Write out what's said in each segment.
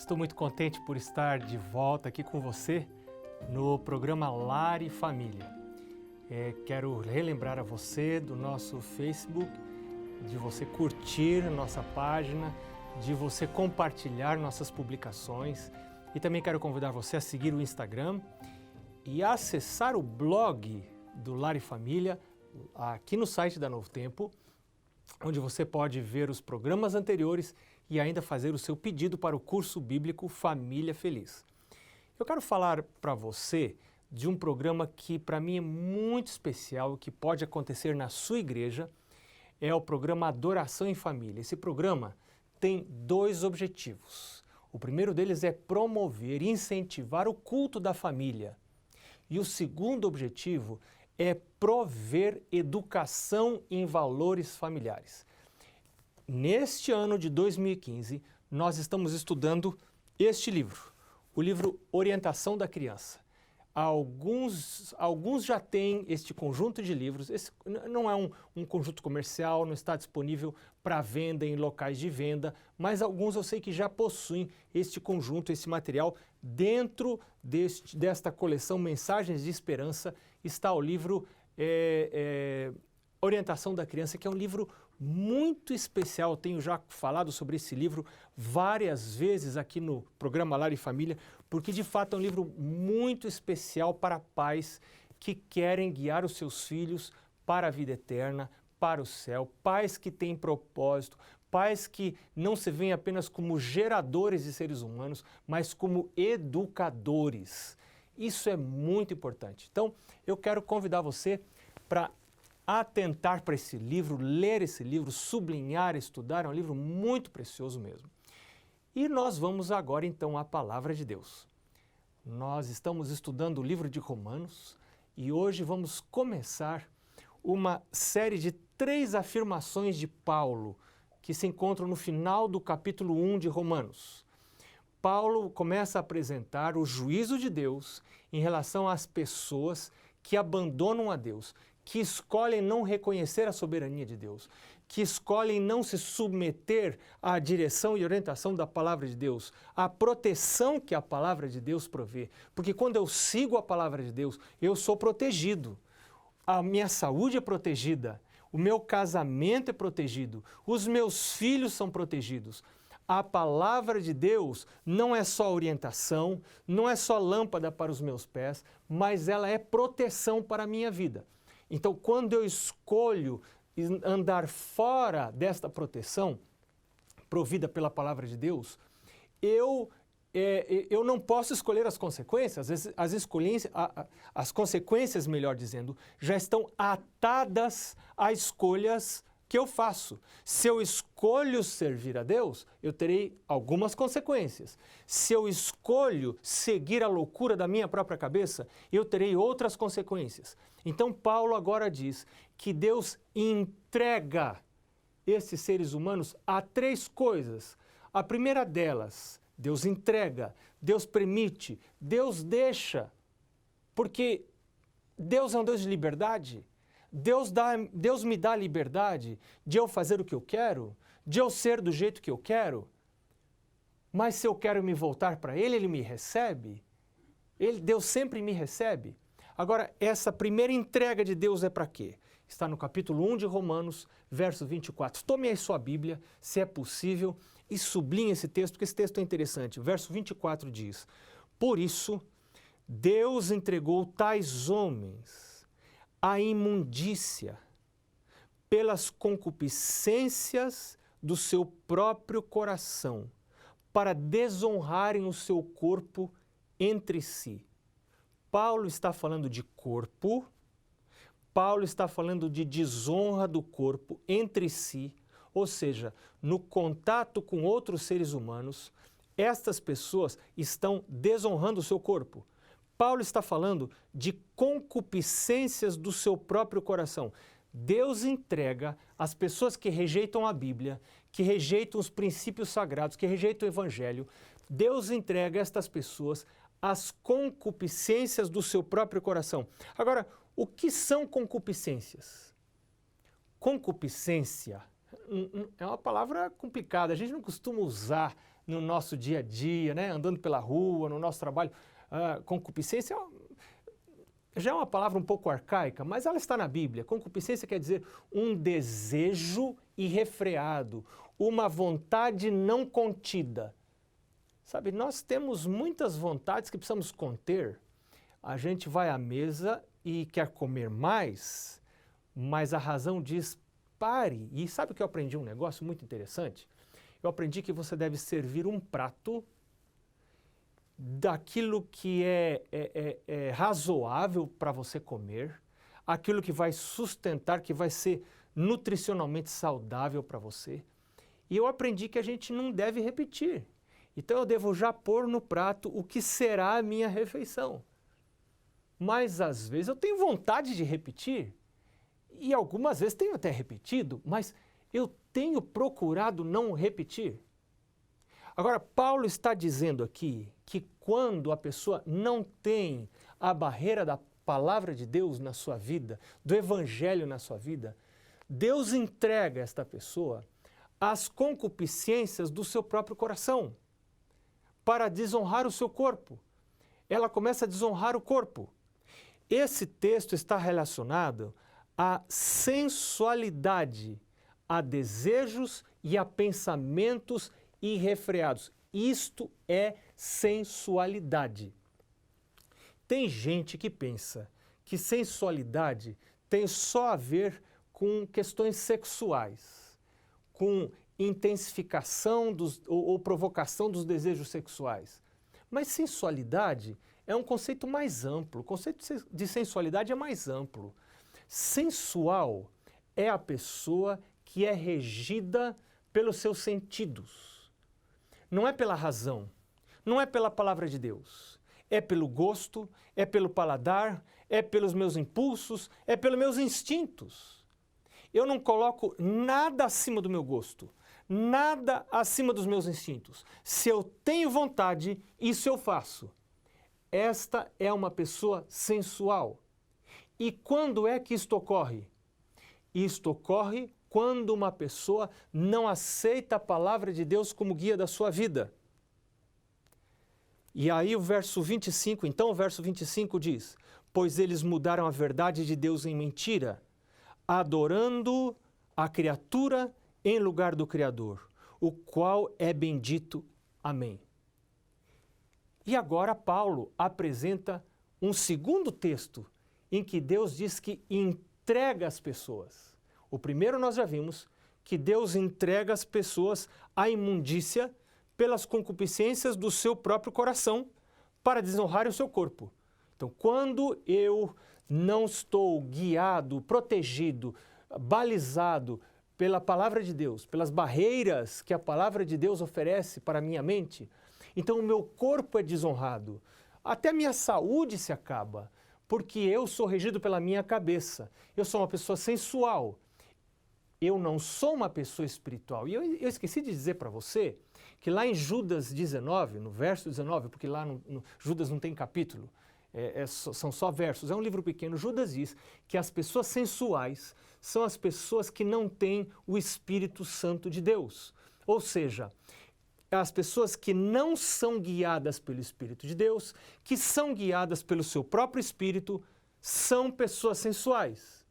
Estou muito contente por estar de volta aqui com você no programa Lar e Família. Quero relembrar a você do nosso Facebook, de você curtir nossa página, de você compartilhar nossas publicações e também quero convidar você a seguir o Instagram e acessar o blog do Lar e Família aqui no site da Novo Tempo, onde você pode ver os programas anteriores e ainda fazer o seu pedido para o curso bíblico Família Feliz. Eu quero falar para você de um programa que para mim é muito especial, que pode acontecer na sua igreja, é o programa Adoração em Família. Esse programa tem dois objetivos. O primeiro deles é promover e incentivar o culto da família. E o segundo objetivo é prover educação em valores familiares. Neste ano de 2015, nós estamos estudando este livro, o livro Orientação da Criança. Alguns já têm este conjunto de livros. Esse não é um conjunto comercial, não está disponível para venda em locais de venda, mas alguns eu sei que já possuem este conjunto, esse material. Dentro desta coleção Mensagens de Esperança está o livro Orientação da Criança, que é um livro muito especial. Eu tenho já falado sobre esse livro várias vezes aqui no programa Lar e Família, porque de fato é um livro muito especial para pais que querem guiar os seus filhos para a vida eterna, para o céu, pais que têm propósito, pais que não se veem apenas como geradores de seres humanos, mas como educadores. Isso é muito importante. Então, eu quero convidar você para atentar para esse livro, ler esse livro, sublinhar, estudar. É um livro muito precioso mesmo. E nós vamos agora então à Palavra de Deus. Nós estamos estudando o livro de Romanos e hoje vamos começar uma série de 3 afirmações de Paulo que se encontram no final do capítulo 1 de Romanos. Paulo começa a apresentar o juízo de Deus em relação às pessoas que abandonam a Deus, que escolhem não reconhecer a soberania de Deus, que escolhem não se submeter à direção e orientação da palavra de Deus, à proteção que a palavra de Deus provê. Porque quando eu sigo a palavra de Deus, eu sou protegido. A minha saúde é protegida, o meu casamento é protegido, os meus filhos são protegidos. A palavra de Deus não é só orientação, não é só lâmpada para os meus pés, mas ela é proteção para a minha vida. Então, quando eu escolho andar fora desta proteção provida pela palavra de Deus, eu não posso escolher as consequências. As consequências, melhor dizendo, já estão atadas a escolhas que eu faço. Se eu escolho servir a Deus, eu terei algumas consequências. Se eu escolho seguir a loucura da minha própria cabeça, eu terei outras consequências. Então Paulo agora diz que Deus entrega esses seres humanos a 3 coisas. A primeira delas, Deus entrega, Deus permite, Deus deixa, porque Deus é um Deus de liberdade. Deus me dá a liberdade de eu fazer o que eu quero, de eu ser do jeito que eu quero, mas se eu quero me voltar para Ele, Ele me recebe. Deus sempre me recebe. Agora, essa primeira entrega de Deus é para quê? Está no capítulo 1 de Romanos, verso 24. Tome aí sua Bíblia, se é possível, e sublinhe esse texto, porque esse texto é interessante. O verso 24 diz: por isso, Deus entregou tais homens à imundícia pelas concupiscências do seu próprio coração, para desonrarem o seu corpo entre si. Paulo está falando de corpo, Paulo está falando de desonra do corpo entre si, ou seja, no contato com outros seres humanos, estas pessoas estão desonrando o seu corpo. Paulo está falando de concupiscências do seu próprio coração. Deus entrega as pessoas que rejeitam a Bíblia, que rejeitam os princípios sagrados, que rejeitam o Evangelho, Deus entrega estas pessoas as concupiscências do seu próprio coração. Agora, o que são concupiscências? Concupiscência é uma palavra complicada, a gente não costuma usar no nosso dia a dia, né? Andando pela rua, no nosso trabalho. Concupiscência já é uma palavra um pouco arcaica, mas ela está na Bíblia. Concupiscência quer dizer um desejo irrefreado, uma vontade não contida. Sabe, nós temos muitas vontades que precisamos conter. A gente vai à mesa e quer comer mais, mas a razão diz pare. E sabe o que eu aprendi? Um negócio muito interessante? Eu aprendi que você deve servir um prato daquilo que é razoável para você comer, aquilo que vai sustentar, que vai ser nutricionalmente saudável para você. E eu aprendi que a gente não deve repetir. Então eu devo já pôr no prato o que será a minha refeição. Mas às vezes eu tenho vontade de repetir, e algumas vezes tenho até repetido, mas eu tenho procurado não repetir. Agora, Paulo está dizendo aqui que quando a pessoa não tem a barreira da palavra de Deus na sua vida, do evangelho na sua vida, Deus entrega esta pessoa às concupiscências do seu próprio coração, para desonrar o seu corpo. Ela começa a desonrar o corpo. Esse texto está relacionado à sensualidade, a desejos e a pensamentos irrefreados. Isto é sensualidade. Tem gente que pensa que sensualidade tem só a ver com questões sexuais, com intensificação ou provocação dos desejos sexuais. Mas sensualidade é um conceito mais amplo. O conceito de sensualidade é mais amplo. Sensual é a pessoa que é regida pelos seus sentidos. Não é pela razão, não é pela palavra de Deus. É pelo gosto, é pelo paladar, é pelos meus impulsos, é pelos meus instintos. Eu não coloco nada acima do meu gosto, nada acima dos meus instintos. Se eu tenho vontade, isso eu faço. Esta é uma pessoa sensual. E quando é que isto ocorre? Isto ocorre quando uma pessoa não aceita a palavra de Deus como guia da sua vida. E aí o verso 25, então o verso 25 diz: pois eles mudaram a verdade de Deus em mentira, adorando a criatura em lugar do Criador, o qual é bendito. Amém. E agora Paulo apresenta um segundo texto em que Deus diz que entrega as pessoas. O primeiro nós já vimos, que Deus entrega as pessoas à imundícia pelas concupiscências do seu próprio coração para desonrar o seu corpo. Então, quando eu não estou guiado, protegido, balizado pela palavra de Deus, pelas barreiras que a palavra de Deus oferece para a minha mente, então o meu corpo é desonrado. Até a minha saúde se acaba, porque eu sou regido pela minha cabeça. Eu sou uma pessoa sensual. Eu não sou uma pessoa espiritual. E eu esqueci de dizer para você que lá em Judas 19, no verso 19, porque lá no Judas não tem capítulo, são só versos, é um livro pequeno, Judas diz que as pessoas sensuais são as pessoas que não têm o Espírito Santo de Deus. Ou seja, as pessoas que não são guiadas pelo Espírito de Deus, que são guiadas pelo seu próprio Espírito, são pessoas sensuais.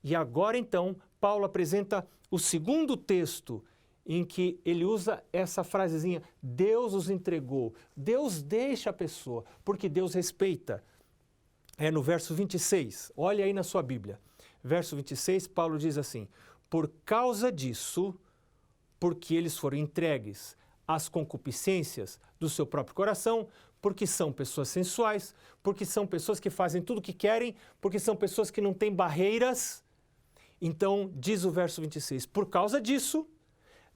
E agora então, Paulo apresenta o segundo texto em que ele usa essa frasezinha, Deus os entregou. Deus deixa a pessoa, porque Deus respeita. É no verso 26, olha aí na sua Bíblia. Verso 26, Paulo diz assim, por causa disso, porque eles foram entregues às concupiscências do seu próprio coração, porque são pessoas sensuais, porque são pessoas que fazem tudo o que querem, porque são pessoas que não têm barreiras. Então, diz o verso 26, por causa disso,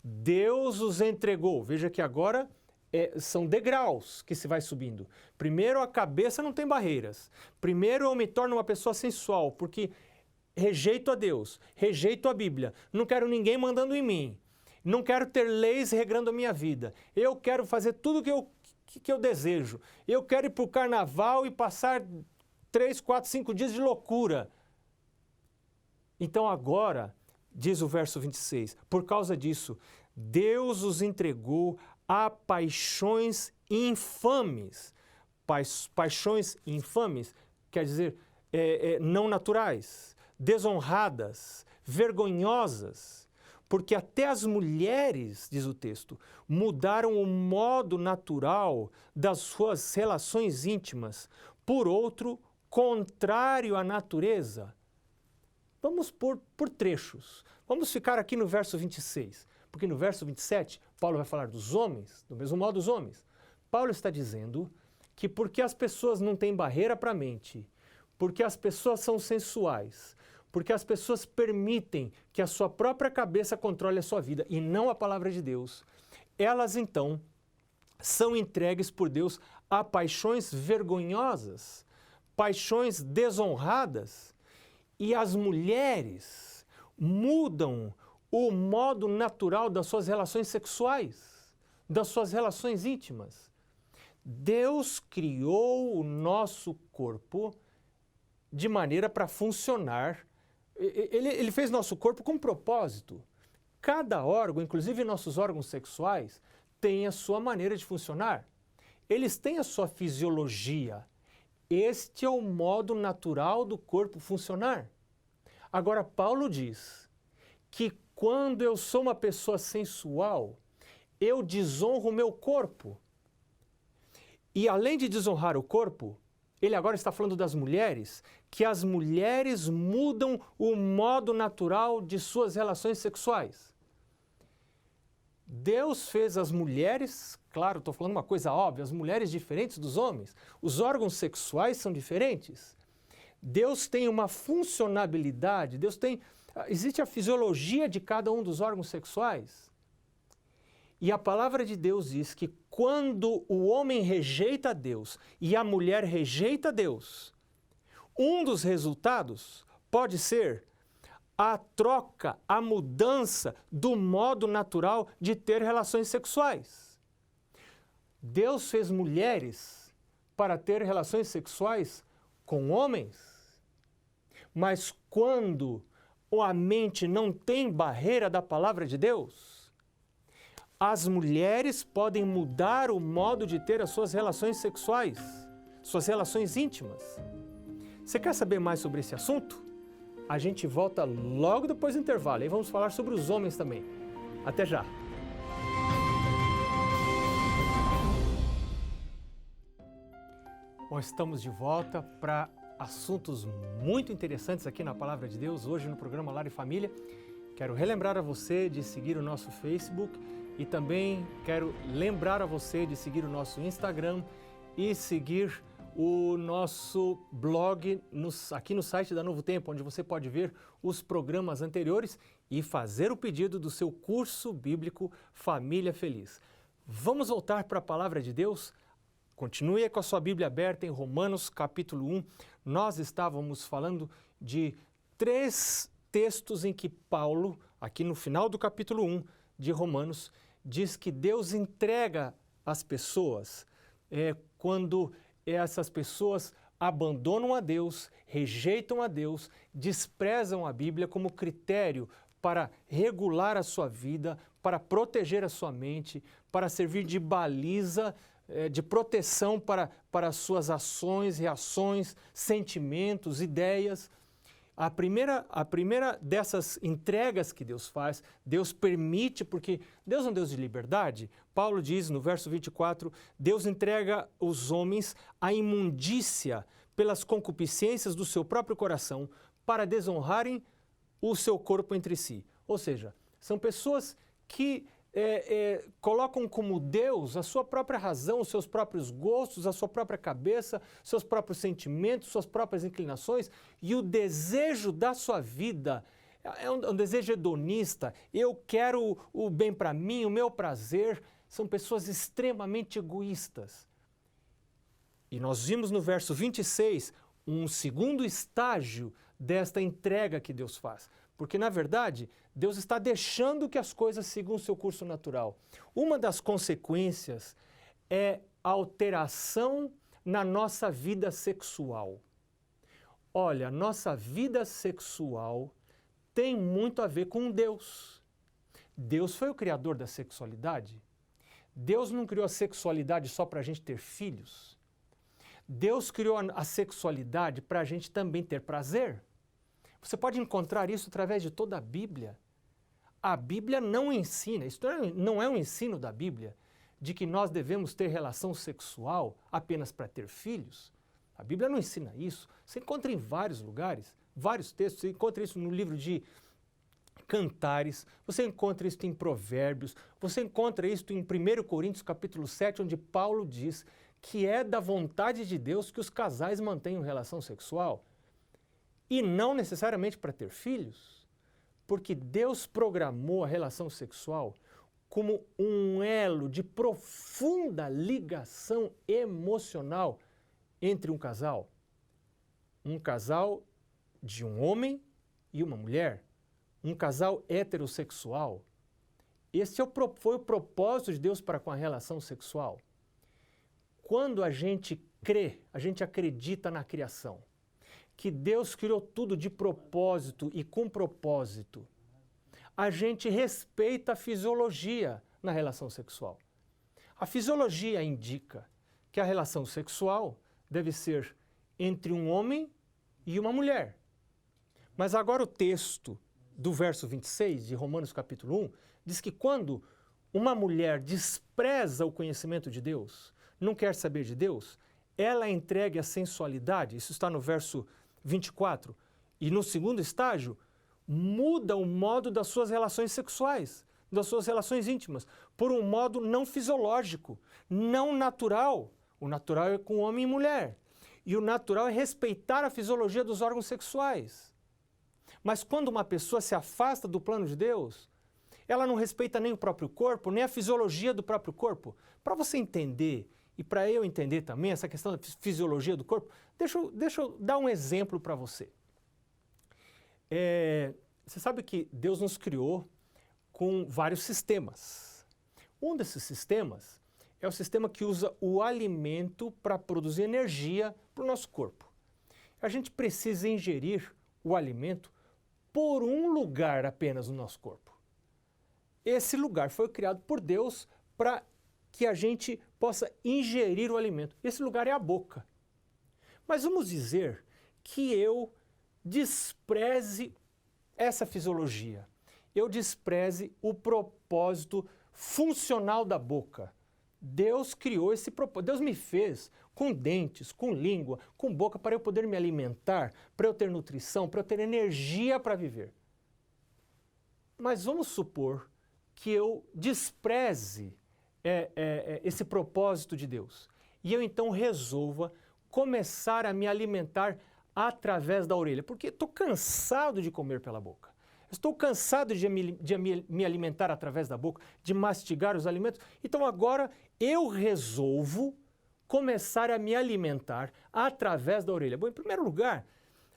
Deus os entregou. Veja que agora são degraus que se vai subindo. Primeiro, a cabeça não tem barreiras. Primeiro, eu me torno uma pessoa sensual, porque rejeito a Deus, rejeito a Bíblia, não quero ninguém mandando em mim, não quero ter leis regrando a minha vida. Eu quero fazer tudo que eu desejo. Eu quero ir para o carnaval e passar 3, 4, 5 dias de loucura. Então agora, diz o verso 26, por causa disso, Deus os entregou a paixões infames. Paixões infames quer dizer não naturais, desonradas, vergonhosas, porque até as mulheres, diz o texto, mudaram o modo natural das suas relações íntimas por outro contrário à natureza. Vamos por trechos. Vamos ficar aqui no verso 26, porque no verso 27, Paulo vai falar dos homens, do mesmo modo os homens. Paulo está dizendo que porque as pessoas não têm barreira para a mente, porque as pessoas são sensuais, porque as pessoas permitem que a sua própria cabeça controle a sua vida e não a palavra de Deus, elas então são entregues por Deus a paixões vergonhosas, paixões desonradas, e as mulheres mudam o modo natural das suas relações sexuais, das suas relações íntimas. Deus criou o nosso corpo de maneira para funcionar. Ele fez nosso corpo com propósito. Cada órgão, inclusive nossos órgãos sexuais, tem a sua maneira de funcionar. Eles têm a sua fisiologia. Este é o modo natural do corpo funcionar. Agora, Paulo diz que quando eu sou uma pessoa sensual, eu desonro o meu corpo. E além de desonrar o corpo, ele agora está falando das mulheres, que as mulheres mudam o modo natural de suas relações sexuais. Deus fez as mulheres, claro, estou falando uma coisa óbvia, as mulheres diferentes dos homens. Os órgãos sexuais são diferentes. Deus tem uma funcionabilidade, existe a fisiologia de cada um dos órgãos sexuais. E a palavra de Deus diz que quando o homem rejeita Deus e a mulher rejeita Deus, um dos resultados pode ser a troca, a mudança do modo natural de ter relações sexuais. Deus fez mulheres para ter relações sexuais com homens, mas quando a mente não tem barreira da palavra de Deus, as mulheres podem mudar o modo de ter as suas relações sexuais, suas relações íntimas. Você quer saber mais sobre esse assunto? A gente volta logo depois do intervalo e vamos falar sobre os homens também. Até já! Bom, estamos de volta para assuntos muito interessantes aqui na Palavra de Deus, hoje no programa Lar e Família. Quero relembrar a você de seguir o nosso Facebook e também quero lembrar a você de seguir o nosso Instagram e seguir o nosso blog aqui no site da Novo Tempo, onde você pode ver os programas anteriores e fazer o pedido do seu curso bíblico Família Feliz. Vamos voltar para a Palavra de Deus? Continue com a sua Bíblia aberta em Romanos capítulo 1. Nós estávamos falando de 3 textos em que Paulo, aqui no final do capítulo 1 de Romanos, diz que Deus entrega as pessoas quando essas pessoas abandonam a Deus, rejeitam a Deus, desprezam a Bíblia como critério para regular a sua vida, para proteger a sua mente, para servir de baliza, de proteção para as suas ações, reações, sentimentos, ideias. A primeira dessas entregas que Deus faz, Deus permite, porque Deus é um Deus de liberdade. Paulo diz no verso 24, Deus entrega os homens à imundícia pelas concupiscências do seu próprio coração para desonrarem o seu corpo entre si. Ou seja, são pessoas que colocam como Deus a sua própria razão, os seus próprios gostos, a sua própria cabeça, seus próprios sentimentos, suas próprias inclinações, e o desejo da sua vida é um desejo hedonista. Eu quero o bem para mim, o meu prazer. São pessoas extremamente egoístas. E nós vimos no verso 26 um segundo estágio desta entrega que Deus faz. Porque, na verdade, Deus está deixando que as coisas sigam o seu curso natural. Uma das consequências é a alteração na nossa vida sexual. Olha, nossa vida sexual tem muito a ver com Deus. Deus foi o criador da sexualidade. Deus não criou a sexualidade só para a gente ter filhos. Deus criou a sexualidade para a gente também ter prazer. Você pode encontrar isso através de toda a Bíblia. A Bíblia não ensina, isso não é um ensino da Bíblia, de que nós devemos ter relação sexual apenas para ter filhos. A Bíblia não ensina isso. Você encontra em vários lugares, vários textos, você encontra isso no livro de Cantares, você encontra isso em Provérbios, você encontra isso em 1 Coríntios capítulo 7, onde Paulo diz que é da vontade de Deus que os casais mantenham relação sexual. E não necessariamente para ter filhos, porque Deus programou a relação sexual como um elo de profunda ligação emocional entre um casal de um homem e uma mulher, um casal heterossexual. Esse foi o propósito de Deus para com a relação sexual. Quando a gente crê, a gente acredita na criação, que Deus criou tudo de propósito e com propósito, a gente respeita a fisiologia na relação sexual. A fisiologia indica que a relação sexual deve ser entre um homem e uma mulher. Mas agora o texto do verso 26 de Romanos capítulo 1 diz que quando uma mulher despreza o conhecimento de Deus, não quer saber de Deus, ela é entregue à sensualidade, isso está no verso 24, e no segundo estágio, muda o modo das suas relações sexuais, das suas relações íntimas, por um modo não fisiológico, não natural. O natural é com homem e mulher, e o natural é respeitar a fisiologia dos órgãos sexuais. Mas quando uma pessoa se afasta do plano de Deus, ela não respeita nem o próprio corpo, nem a fisiologia do próprio corpo. Para você entender, e para eu entender também essa questão da fisiologia do corpo, deixa eu dar um exemplo para você. Você sabe que Deus nos criou com vários sistemas. Um desses sistemas é o sistema que usa o alimento para produzir energia para o nosso corpo. A gente precisa ingerir o alimento por um lugar apenas no nosso corpo. Esse lugar foi criado por Deus para que a gente possa ingerir o alimento. Esse lugar é a boca. Mas vamos dizer que eu despreze essa fisiologia. Eu despreze o propósito funcional da boca. Deus criou esse propósito. Deus me fez com dentes, com língua, com boca para eu poder me alimentar, para eu ter nutrição, para eu ter energia para viver. Mas vamos supor que eu despreze esse propósito de Deus e eu então resolva começar a me alimentar através da orelha, porque estou cansado de comer pela boca. Estou cansado de me alimentar através da boca, de mastigar os alimentos. Então agora eu resolvo começar a me alimentar através da orelha. Bom, em primeiro lugar,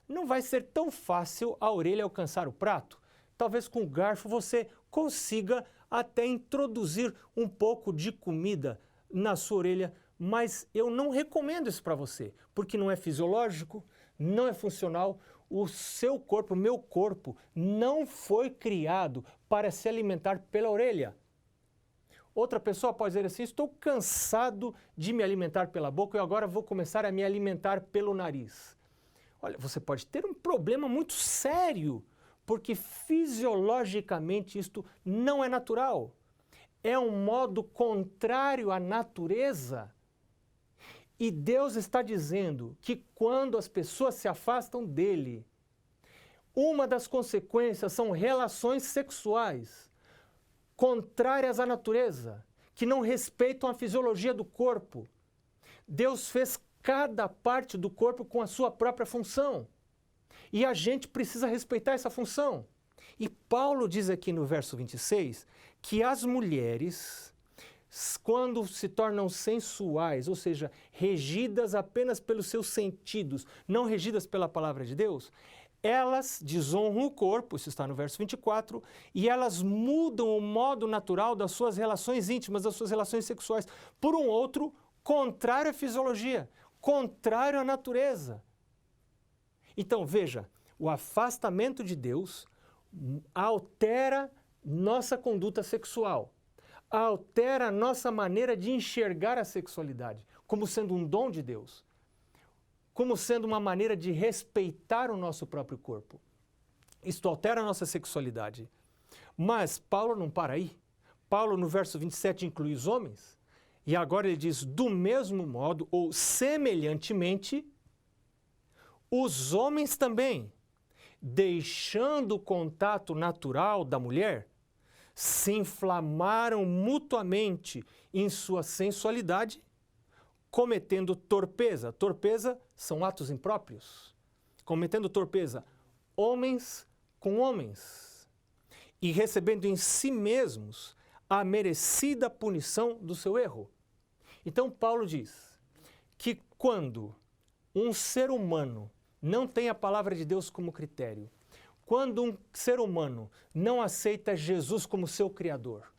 não vai ser tão fácil a orelha alcançar o prato. Talvez com o garfo você consiga até introduzir um pouco de comida na sua orelha, mas eu não recomendo isso para você, porque não é fisiológico, não é funcional. O seu corpo, o meu corpo, não foi criado para se alimentar pela orelha. Outra pessoa pode dizer assim, estou cansado de me alimentar pela boca e agora vou começar a me alimentar pelo nariz. Olha, você pode ter um problema muito sério, porque fisiologicamente isto não é natural. É um modo contrário à natureza. E Deus está dizendo que quando as pessoas se afastam dele, uma das consequências são relações sexuais contrárias à natureza, que não respeitam a fisiologia do corpo. Deus fez cada parte do corpo com a sua própria função. E a gente precisa respeitar essa função. E Paulo diz aqui no verso 26 que as mulheres, quando se tornam sensuais, ou seja, regidas apenas pelos seus sentidos, não regidas pela palavra de Deus, elas desonram o corpo, isso está no verso 24, e elas mudam o modo natural das suas relações íntimas, das suas relações sexuais, por um outro contrário à fisiologia, contrário à natureza. Então, veja, o afastamento de Deus, altera nossa conduta sexual, altera a nossa maneira de enxergar a sexualidade como sendo um dom de Deus, como sendo uma maneira de respeitar o nosso próprio corpo. Isto altera a nossa sexualidade. Mas Paulo não para aí. Paulo, no verso 27, inclui os homens, e agora ele diz, do mesmo modo, ou semelhantemente, os homens também, deixando o contato natural da mulher, se inflamaram mutuamente em sua sensualidade, cometendo torpeza. Torpeza são atos impróprios. Cometendo torpeza, homens com homens, e recebendo em si mesmos a merecida punição do seu erro. Então Paulo diz que quando um ser humano não tem a palavra de Deus como critério, quando um ser humano não aceita Jesus como seu Criador,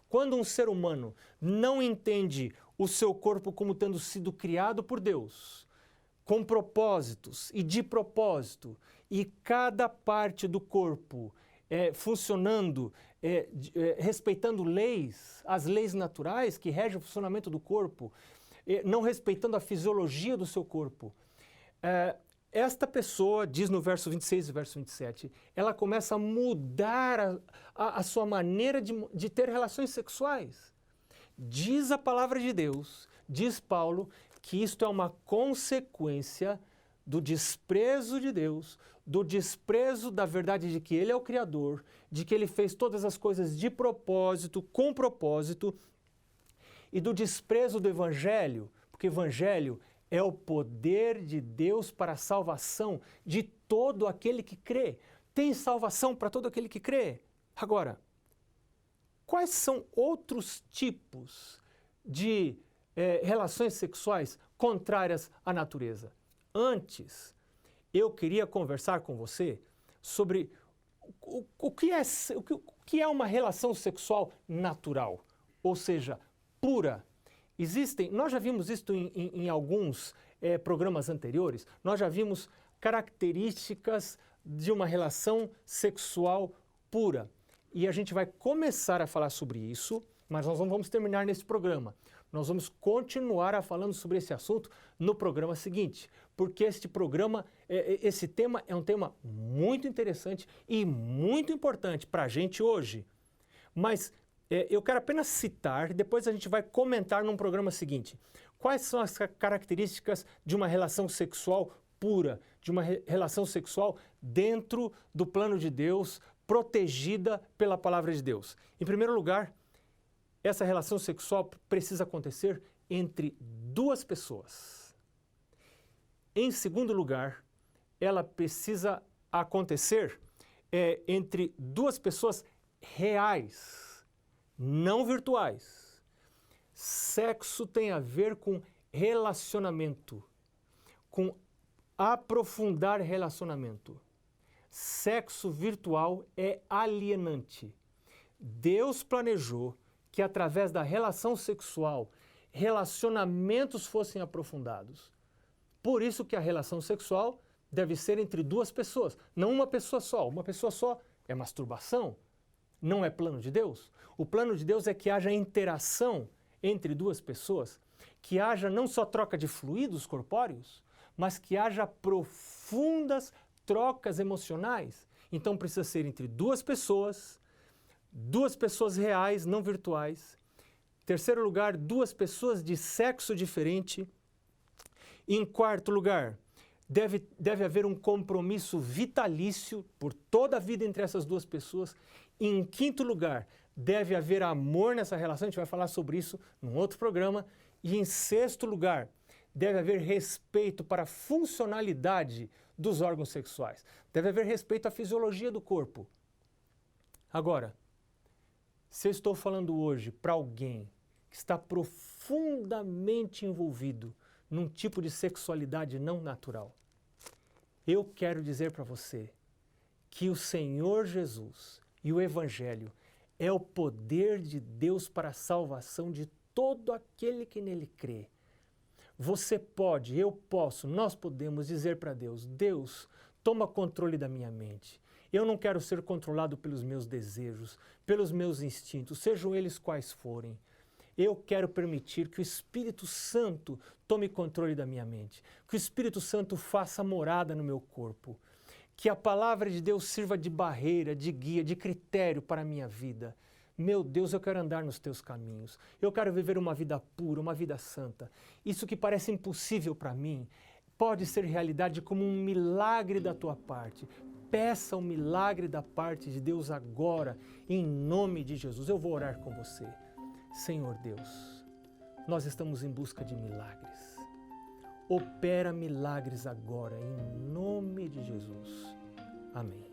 quando um ser humano não entende o seu corpo como tendo sido criado por Deus, com propósitos e de propósito, e cada parte do corpo funcionando, respeitando leis, as leis naturais que regem o funcionamento do corpo, não respeitando a fisiologia do seu corpo, esta pessoa, diz no verso 26 e verso 27, ela começa a mudar a sua maneira de ter relações sexuais. Diz a palavra de Deus, diz Paulo, que isto é uma consequência do desprezo de Deus, do desprezo da verdade de que Ele é o Criador, de que Ele fez todas as coisas de propósito, com propósito, e do desprezo do Evangelho, porque o Evangelho é o poder de Deus para a salvação de todo aquele que crê. Tem salvação para todo aquele que crê. Agora, quais são outros tipos de relações sexuais contrárias à natureza? Antes, eu queria conversar com você sobre o que é uma relação sexual natural, ou seja, pura. Nós já vimos isso em alguns programas anteriores, nós já vimos características de uma relação sexual pura. E a gente vai começar a falar sobre isso, mas nós não vamos terminar nesse programa. Nós vamos continuar falando sobre esse assunto no programa seguinte, porque esse tema é um tema muito interessante e muito importante para a gente hoje. Mas eu quero apenas citar, depois a gente vai comentar num programa seguinte. Quais são as características de uma relação sexual pura, de uma relação sexual dentro do plano de Deus, protegida pela palavra de Deus? Em primeiro lugar, essa relação sexual precisa acontecer entre duas pessoas. Em segundo lugar, ela precisa acontecer entre duas pessoas reais, não virtuais. Sexo tem a ver com relacionamento, com aprofundar relacionamento. Sexo virtual é alienante. Deus planejou que através da relação sexual, relacionamentos fossem aprofundados. Por isso que a relação sexual deve ser entre duas pessoas, não uma pessoa só. Uma pessoa só é masturbação, não é plano de Deus. O plano de Deus é que haja interação entre duas pessoas, que haja não só troca de fluidos corpóreos, mas que haja profundas trocas emocionais. Então precisa ser entre duas pessoas reais, não virtuais. Terceiro lugar, duas pessoas de sexo diferente. Em quarto lugar, deve haver um compromisso vitalício por toda a vida entre essas duas pessoas. Em quinto lugar, deve haver amor nessa relação, a gente vai falar sobre isso num outro programa. E em sexto lugar, deve haver respeito para a funcionalidade dos órgãos sexuais. Deve haver respeito à fisiologia do corpo. Agora, se eu estou falando hoje para alguém que está profundamente envolvido num tipo de sexualidade não natural, eu quero dizer para você que o Senhor Jesus e o Evangelho é o poder de Deus para a salvação de todo aquele que nele crê. Você pode, eu posso, nós podemos dizer para Deus: Deus, toma controle da minha mente. Eu não quero ser controlado pelos meus desejos, pelos meus instintos, sejam eles quais forem. Eu quero permitir que o Espírito Santo tome controle da minha mente, que o Espírito Santo faça morada no meu corpo, que a palavra de Deus sirva de barreira, de guia, de critério para a minha vida. Meu Deus, eu quero andar nos teus caminhos, eu quero viver uma vida pura, uma vida santa. Isso que parece impossível para mim pode ser realidade como um milagre da tua parte. Peça o milagre da parte de Deus agora, em nome de Jesus. Eu vou orar com você. Senhor Deus, nós estamos em busca de milagres. Opera milagres agora, em nome de Jesus. Amém.